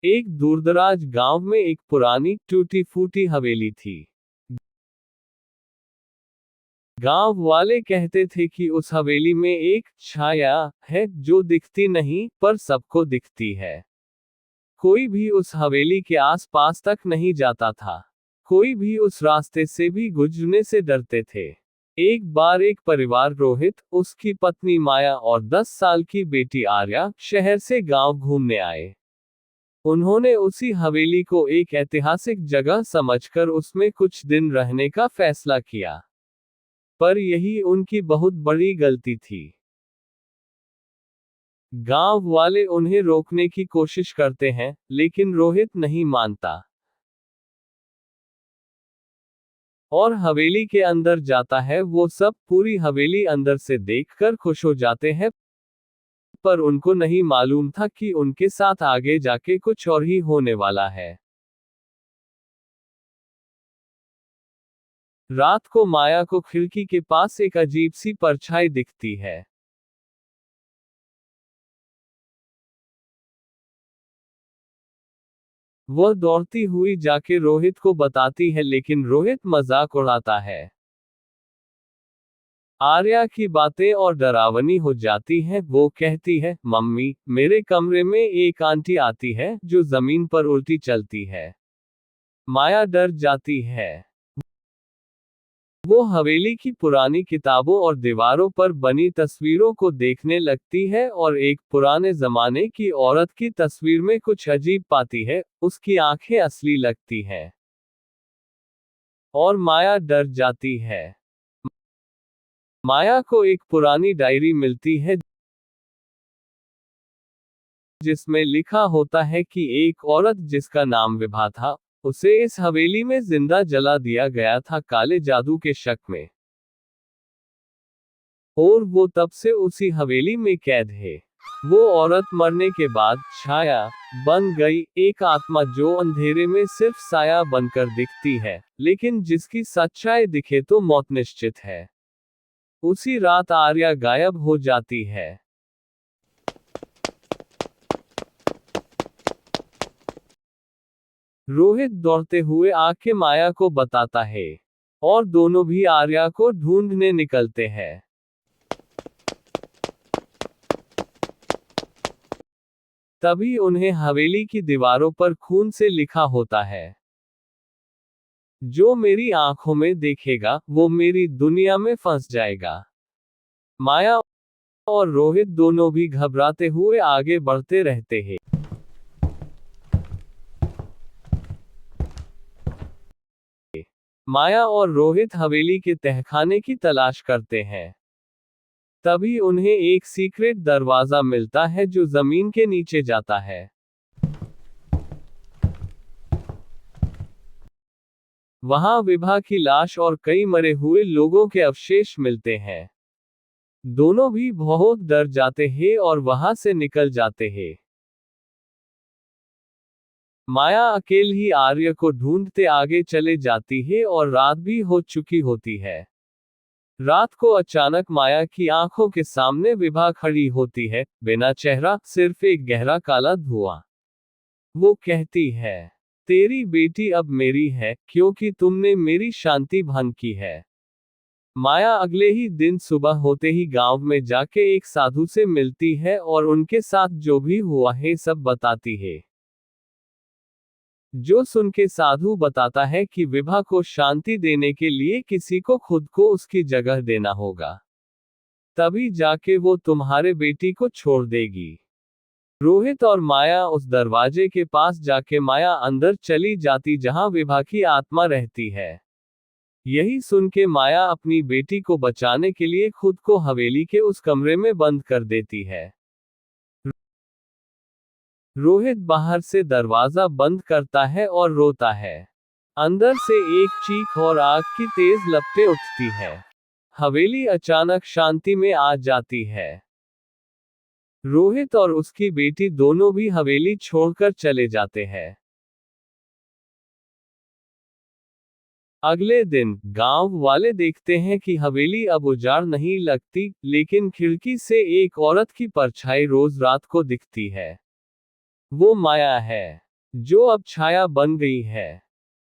एक दूरदराज गांव में एक पुरानी टूटी फूटी हवेली थी। गांव वाले कहते थे कि उस हवेली में एक छाया है जो दिखती नहीं पर सबको दिखती है। कोई भी उस हवेली के आसपास तक नहीं जाता था। कोई भी उस रास्ते से भी गुजरने से डरते थे। एक बार एक परिवार रोहित, उसकी पत्नी माया और 10 साल की बेटी आर्या शहर से गांव घूमने आए। उन्होंने उसी हवेली को एक ऐतिहासिक जगह समझकर उसमें कुछ दिन रहने का फैसला किया। पर यही उनकी बहुत बड़ी गलती थी। गांव वाले उन्हें रोकने की कोशिश करते हैं, लेकिन रोहित नहीं मानता और हवेली के अंदर जाता है। वो सब पूरी हवेली अंदर से देखकर खुश हो जाते हैं, पर उनको नहीं मालूम था कि उनके साथ आगे जाके कुछ और ही होने वाला है। रात को माया को खिड़की के पास एक अजीब सी परछाई दिखती है। वह दौड़ती हुई जाके रोहित को बताती है, लेकिन रोहित मजाक उड़ाता है। आर्या की बातें और डरावनी हो जाती हैं। वो कहती है, मम्मी, मेरे कमरे में एक आंटी आती है जो जमीन पर उल्टी चलती है। माया डर जाती है। वो हवेली की पुरानी किताबों और दीवारों पर बनी तस्वीरों को देखने लगती है और एक पुराने जमाने की औरत की तस्वीर में कुछ अजीब पाती है। उसकी आंखें असली लगती हैं और माया डर जाती है। माया को एक पुरानी डायरी मिलती है जिसमें लिखा होता है कि एक औरत जिसका नाम विभा था, उसे इस हवेली में जिंदा जला दिया गया था काले जादू के शक में। और वो तब से उसी हवेली में कैद है। वो औरत मरने के बाद छाया बन गई, एक आत्मा जो अंधेरे में सिर्फ साया बनकर दिखती है, लेकिन जिसकी सच्चाई दिखे तो मौत निश्चित है। उसी रात आर्या गायब हो जाती है। रोहित दौड़ते हुए आके माया को बताता है और दोनों भी आर्या को ढूंढने निकलते हैं। तभी उन्हें हवेली की दीवारों पर खून से लिखा होता है, जो मेरी आंखों में देखेगा वो मेरी दुनिया में फंस जाएगा। माया और रोहित दोनों भी घबराते हुए आगे बढ़ते रहते हैं। माया और रोहित हवेली के तहखाने की तलाश करते हैं। तभी उन्हें एक सीक्रेट दरवाजा मिलता है जो जमीन के नीचे जाता है। वहां विभा की लाश और कई मरे हुए लोगों के अवशेष मिलते हैं। दोनों भी बहुत डर जाते हैं और वहां से निकल जाते हैं। माया अकेले ही आर्य को ढूंढते आगे चले जाती है और रात भी हो चुकी होती है। रात को अचानक माया की आंखों के सामने विभा खड़ी होती है, बिना चेहरा, सिर्फ एक गहरा काला धुआं। वो कहती है, तेरी बेटी अब मेरी है, क्योंकि तुमने मेरी शांति भंग की है। माया अगले ही दिन सुबह होते ही गांव में जाके एक साधु से मिलती है और उनके साथ जो भी हुआ है सब बताती है। जो सुन के साधु बताता है कि विभा को शांति देने के लिए किसी को खुद को उसकी जगह देना होगा, तभी जाके वो तुम्हारे बेटी को छोड़ देगी। रोहित और माया उस दरवाजे के पास जाके माया अंदर चली जाती जहां विभा की आत्मा रहती है। यही सुन के माया अपनी बेटी को बचाने के लिए खुद को हवेली के उस कमरे में बंद कर देती है। रोहित बाहर से दरवाजा बंद करता है और रोता है। अंदर से एक चीख और आग की तेज लपटें उठती है। हवेली अचानक शांति में आ जाती है। रोहित और उसकी बेटी दोनों भी हवेली छोड़कर चले जाते हैं। अगले दिन गांव वाले देखते हैं कि हवेली अब उजाड़ नहीं लगती, लेकिन खिड़की से एक औरत की परछाई रोज रात को दिखती है। वो माया है। जो अब छाया बन गई है।